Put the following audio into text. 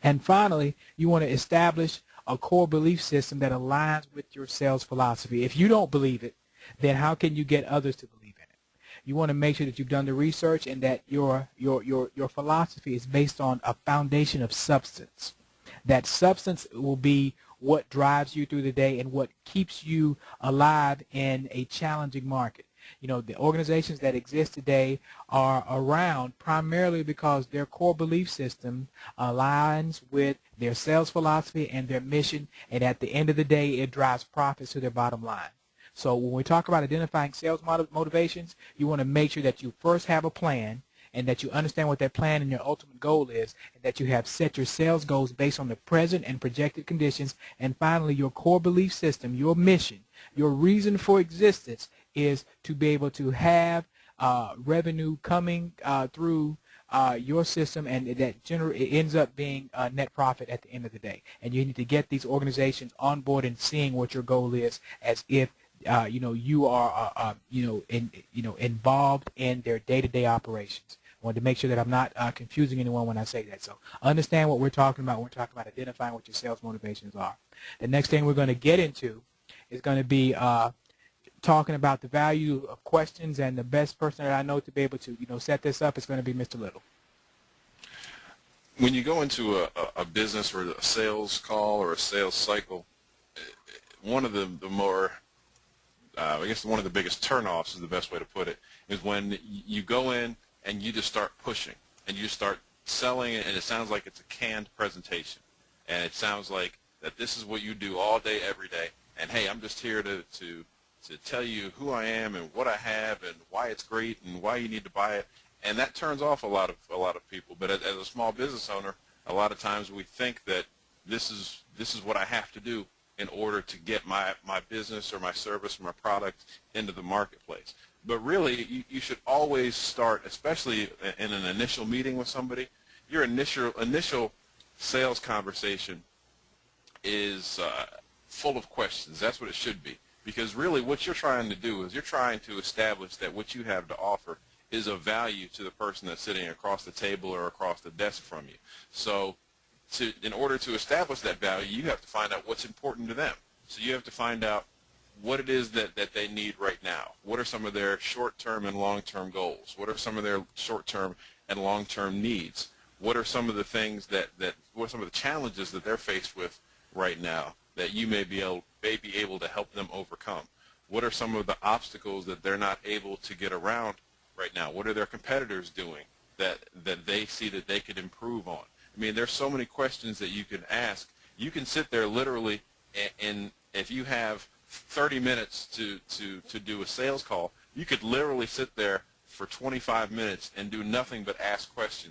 And finally, you want to establish a core belief system that aligns with your sales philosophy. If you don't believe it, then how can you get others to believe in it? You want to make sure that you've done the research and that your philosophy is based on a foundation of substance. That substance will be what drives you through the day and what keeps you alive in a challenging market. You know, the organizations that exist today are around primarily because their core belief system aligns with their sales philosophy and their mission, and at the end of the day, it drives profits to their bottom line. So when we talk about identifying sales motivations, you want to make sure that you first have a plan and that you understand what that plan and your ultimate goal is, and that you have set your sales goals based on the present and projected conditions, and finally your core belief system, your mission, your reason for existence is to be able to have revenue coming through your system, and that it ends up being net profit at the end of the day. And you need to get these organizations on board and seeing what your goal is, as if you are involved in their day-to-day operations. I wanted to make sure that I'm not confusing anyone when I say that. So understand what we're talking about when we're talking about identifying what your sales motivations are. The next thing we're going to get into is going to be talking about the value of questions, and the best person that I know to be able to set this up is going to be Mr. Little. When you go into a business or a sales call or a sales cycle, one of the more I guess one of the biggest turnoffs is the best way to put it, is when you go in and you just start pushing and you start selling it, and it sounds like it's a canned presentation, and it sounds like that this is what you do all day, every day, and hey, I'm just here to tell you who I am and what I have and why it's great and why you need to buy it, and that turns off a lot of people. But as a small business owner, a lot of times we think that this is what I have to do in order to get my business or my service or my product into the marketplace. But really, you should always start, especially in an initial meeting with somebody, your initial sales conversation is full of questions. That's what it should be. Because really what you're trying to do is you're trying to establish that what you have to offer is of value to the person that's sitting across the table or across the desk from you. So in order to establish that value, you have to find out what's important to them. So you have to find out what it is that they need right now. What are some of their short-term and long-term goals? What are some of their short-term and long-term needs? What are some of the things what are some of the challenges that they're faced with right now that you may be able to help them overcome? What are some of the obstacles that they're not able to get around right now? What are their competitors doing that they see that they could improve on? I mean, there's so many questions that you can ask. You can sit there literally, and if you have 30 minutes to do a sales call, you could literally sit there for 25 minutes and do nothing but ask questions